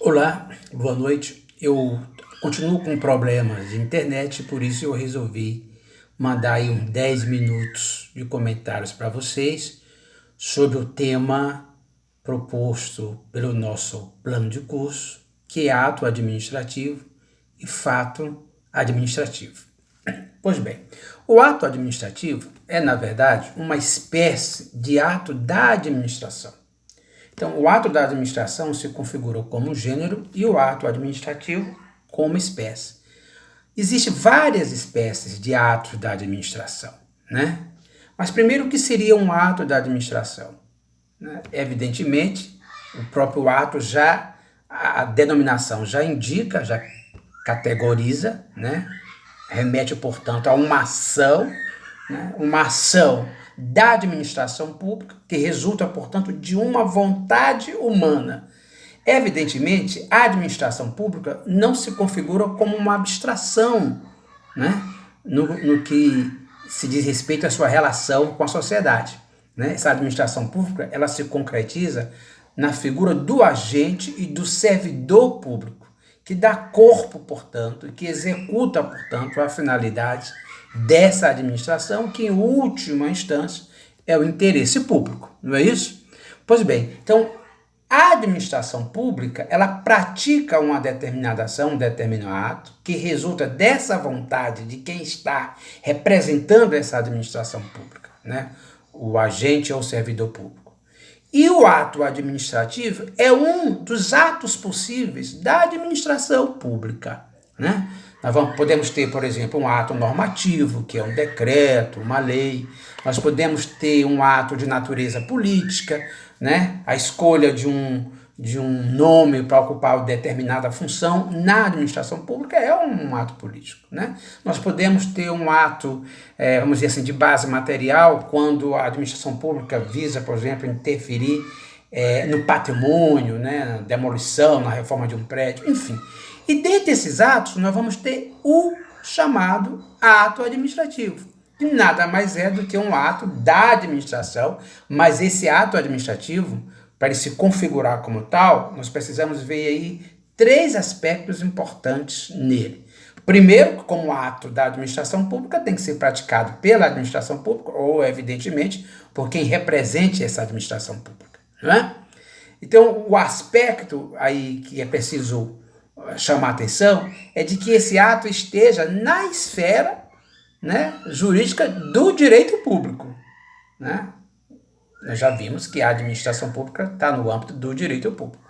Olá, boa noite. Eu continuo com problemas de internet, por isso eu resolvi mandar aí uns 10 minutos de comentários para vocês sobre o tema proposto pelo nosso plano de curso, que é ato administrativo e fato administrativo. Pois bem, o ato administrativo é, na verdade, uma espécie de ato da administração. Então, o ato da administração se configurou como gênero e o ato administrativo como espécie. Existem várias espécies de atos da administração, né? Mas primeiro, o que seria um ato da administração? Né? Evidentemente, o próprio ato a denominação já indica, já categoriza, né? Remete, portanto, a uma ação, né? Uma ação da administração pública, que resulta, portanto, de uma vontade humana. Evidentemente, a administração pública não se configura como uma abstração, né? no que se diz respeito à sua relação com a sociedade. Né? Essa administração pública ela se concretiza na figura do agente e do servidor público, que dá corpo, portanto, e que executa, portanto, a finalidade dessa administração, que, em última instância, é o interesse público, não é isso? Pois bem, então, a administração pública, ela pratica uma determinada ação, um determinado ato, que resulta dessa vontade de quem está representando essa administração pública, né? O agente ou o servidor público. E o ato administrativo é um dos atos possíveis da administração pública, né? Podemos ter, por exemplo, um ato normativo, que é um decreto, uma lei. Nós podemos ter um ato de natureza política, né? A escolha de um nome para ocupar determinada função na administração pública é um ato político, né? Nós podemos ter um ato, vamos dizer assim, de base material, quando a administração pública visa, por exemplo, interferir no patrimônio, né? Na demolição, na reforma de um prédio, enfim. E dentre esses atos, nós vamos ter o chamado ato administrativo, que nada mais é do que um ato da administração, mas esse ato administrativo, para ele se configurar como tal, nós precisamos ver aí 3 aspectos importantes nele. Primeiro, como ato da administração pública, tem que ser praticado pela administração pública, ou, evidentemente, por quem represente essa administração pública, não é? Então, o aspecto aí que é preciso chamar a atenção é de que esse ato esteja na esfera, né, jurídica do direito público, né? Nós já vimos que a administração pública está no âmbito do direito público.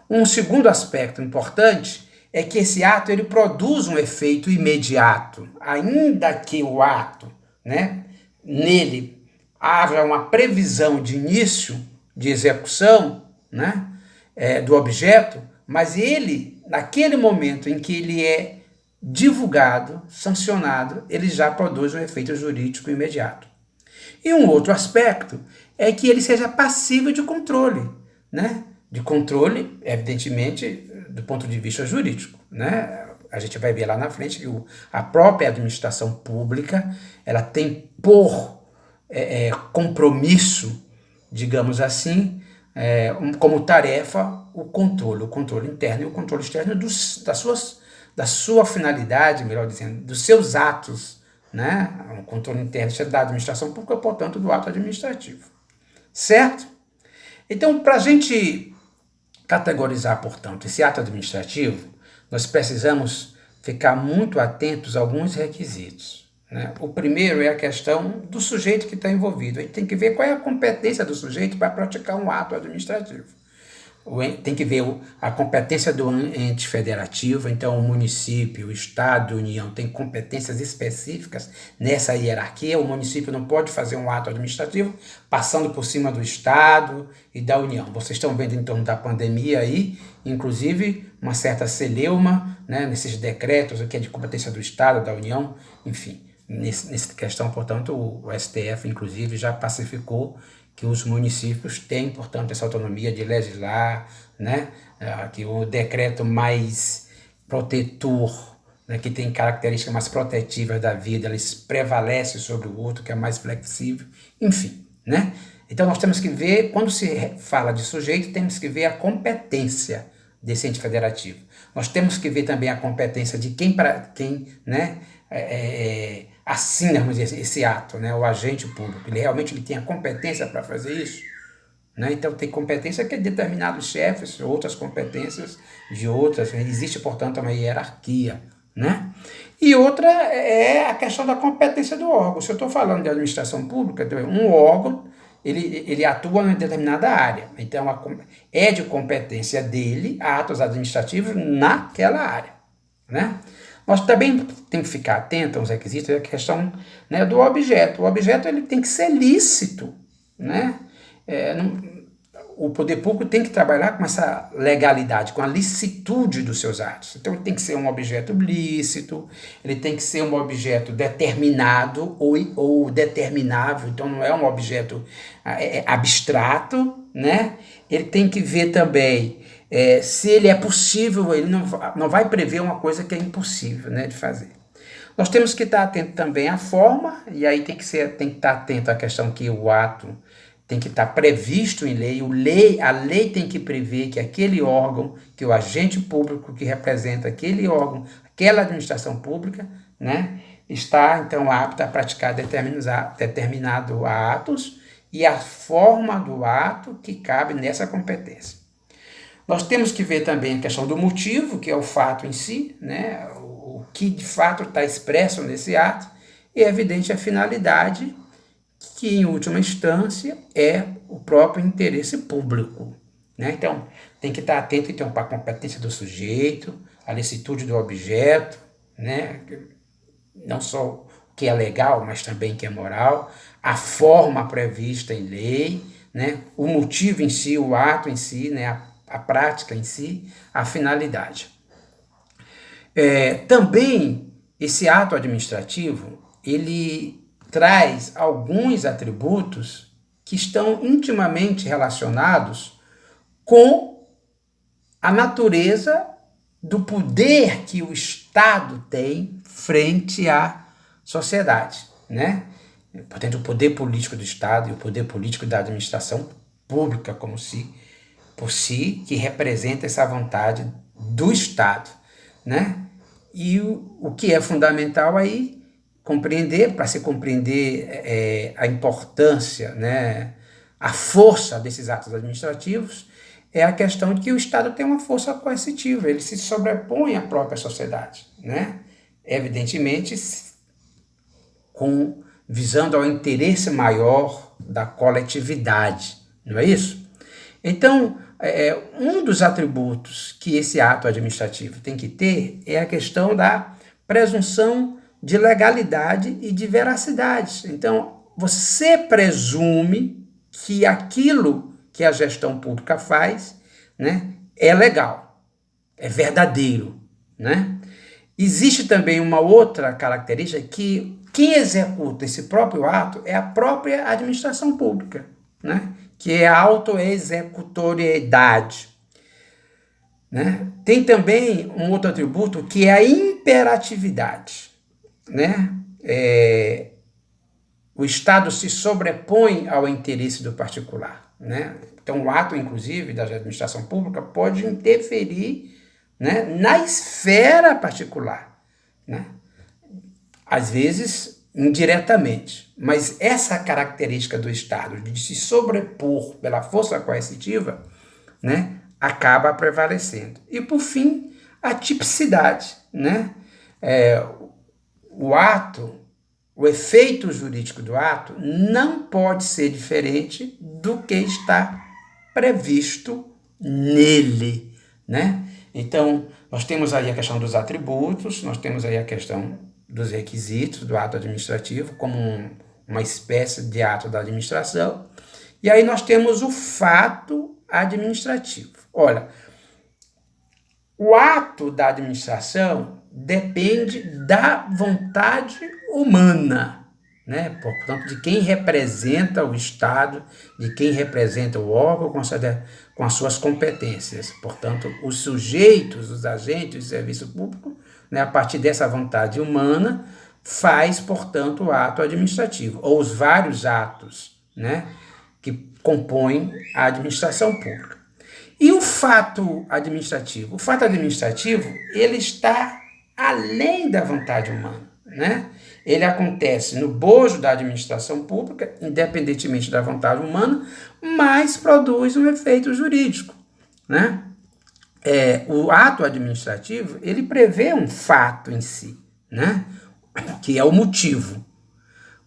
Um segundo aspecto importante é que esse ato ele produz um efeito imediato, ainda que o ato, né, nele haja uma previsão de início de execução, né, do objeto, mas ele, naquele momento em que ele é divulgado, sancionado, ele já produz um efeito jurídico imediato. E um outro aspecto é que ele seja passível de controle, né? De controle, evidentemente, do ponto de vista jurídico, né? A gente vai ver lá na frente que a própria administração pública ela tem por compromisso, digamos assim, como tarefa o controle interno e o controle externo da sua finalidade, melhor dizendo, dos seus atos, né? O controle interno da administração pública, portanto, do ato administrativo. Certo? Então, para a gente categorizar, portanto, esse ato administrativo, nós precisamos ficar muito atentos a alguns requisitos, né? O primeiro é a questão do sujeito que está envolvido. A gente tem que ver qual é a competência do sujeito para praticar um ato administrativo. Tem que ver a competência do ente federativo, então o município, o estado, a União tem competências específicas nessa hierarquia. O município não pode fazer um ato administrativo passando por cima do estado e da União. Vocês estão vendo em torno da pandemia aí, inclusive uma certa celeuma, né, nesses decretos, o que é de competência do estado, da União, enfim. Nessa questão, portanto, o STF, inclusive, já pacificou que os municípios têm, portanto, essa autonomia de legislar, né? Que o decreto mais protetor, né, que tem características mais protetivas da vida, eles prevalece sobre o outro, que é mais flexível, enfim, né? Então nós temos que ver, quando se fala de sujeito, temos que ver a competência desse ente federativo. Nós temos que ver também a competência de quem né, assina, vamos dizer, esse ato, né, o agente público. Ele tem a competência para fazer isso? Né? Então, tem competência que é determinados chefes, outras competências de outras. Existe, portanto, uma hierarquia. Né? E outra é a questão da competência do órgão. Se eu estou falando de administração pública, um órgão ele atua em determinada área. Então, é de competência dele atos administrativos naquela área. Né? Nós também temos que ficar atentos aos requisitos, a questão, né, do objeto. O objeto ele tem que ser lícito. Né? O poder público tem que trabalhar com essa legalidade, com a licitude dos seus atos. Então, ele tem que ser um objeto lícito, ele tem que ser um objeto determinado ou determinável, então não é um objeto abstrato, né? Ele tem que ver também se ele é possível, ele não vai prever uma coisa que é impossível, né, de fazer. Nós temos que estar atento também à forma, e aí tem que estar atento à questão que o ato tem que estar previsto em lei, a lei tem que prever que aquele órgão, que o agente público que representa aquele órgão, aquela administração pública, né, está então apto a praticar determinados atos e a forma do ato que cabe nessa competência. Nós temos que ver também a questão do motivo, que é o fato em si, né, o que de fato está expresso nesse ato, e é evidente a finalidade, que em última instância é o próprio interesse público. Né? Então, tem que estar atento então, para a competência do sujeito, a licitude do objeto, né? Não só o que é legal, mas também o que é moral, a forma prevista em lei, né? O motivo em si, o ato em si, né? A prática em si, a finalidade. Também, esse ato administrativo, ele traz alguns atributos que estão intimamente relacionados com a natureza do poder que o Estado tem frente à sociedade, né? Portanto, o poder político do Estado e o poder político da administração pública por si, que representa essa vontade do Estado, né? E o que é fundamental aí para se compreender a importância, né, a força desses atos administrativos, é a questão de que o Estado tem uma força coercitiva, ele se sobrepõe à própria sociedade, né? Evidentemente, visando ao interesse maior da coletividade, não é isso? Então, um dos atributos que esse ato administrativo tem que ter é a questão da presunção de legalidade e de veracidade. Então, você presume que aquilo que a gestão pública faz, né, é legal, é verdadeiro. Né? Existe também uma outra característica que quem executa esse próprio ato é a própria administração pública, né? Que é a autoexecutoriedade. Né? Tem também um outro atributo que é a imperatividade. Né? O Estado se sobrepõe ao interesse do particular. Né? Então, o ato, inclusive, da administração pública pode interferir, né, na esfera particular. Né? Às vezes, indiretamente. Mas essa característica do Estado de se sobrepor pela força coercitiva, né, acaba prevalecendo. E, por fim, a tipicidade. Né? O efeito jurídico do ato não pode ser diferente do que está previsto nele. Né? Então, nós temos aí a questão dos atributos, nós temos aí a questão dos requisitos do ato administrativo como uma espécie de ato da administração, e aí nós temos o fato administrativo. Olha, o ato da administração depende da vontade humana, né? Portanto, de quem representa o Estado, de quem representa o órgão com as suas competências. Portanto, os sujeitos, os agentes de serviço público, né, a partir dessa vontade humana, faz, portanto, o ato administrativo, ou os vários atos, né, que compõem a administração pública. E o fato administrativo? O fato administrativo, ele está além da vontade humana, né? Ele acontece no bojo da administração pública, independentemente da vontade humana, mas produz um efeito jurídico, né? O ato administrativo, ele prevê um fato em si, né? Que é o motivo.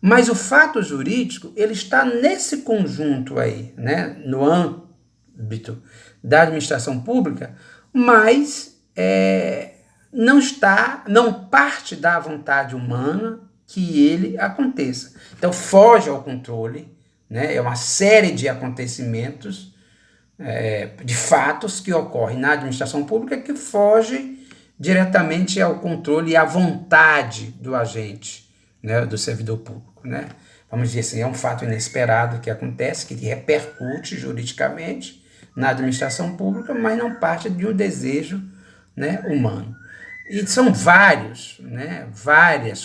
Mas o fato jurídico, ele está nesse conjunto aí, né? No âmbito da administração pública, mas não parte da vontade humana que ele aconteça. Então foge ao controle, né? É uma série de acontecimentos, de fatos que ocorrem na administração pública que foge diretamente ao controle e à vontade do agente, né? Do servidor público, né? Vamos dizer assim, é um fato inesperado que acontece, que repercute juridicamente na administração pública, mas não parte de um desejo, né, humano. E são várias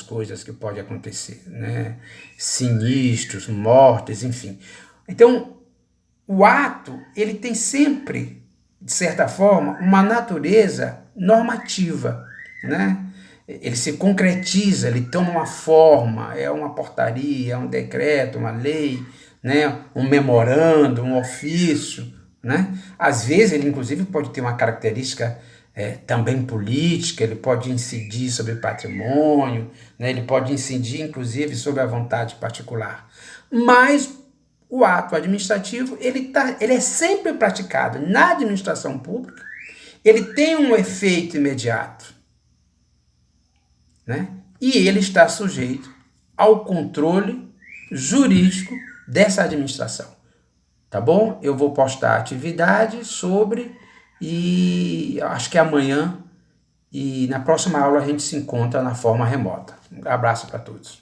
coisas que podem acontecer, né? Sinistros, mortes, enfim. Então, o ato, ele tem sempre, de certa forma, uma natureza normativa, né? Ele se concretiza, ele toma uma forma, é uma portaria, é um decreto, uma lei, né? Um memorando, um ofício, né? Às vezes ele, inclusive, pode ter uma característica também política, ele pode incidir sobre patrimônio, né? Ele pode incidir, inclusive, sobre a vontade particular. Mas o ato administrativo, ele é sempre praticado na administração pública, ele tem um efeito imediato, né? E ele está sujeito ao controle jurídico dessa administração. Tá bom? Eu vou postar atividade sobre, e acho que amanhã e na próxima aula a gente se encontra na forma remota. Um abraço para todos.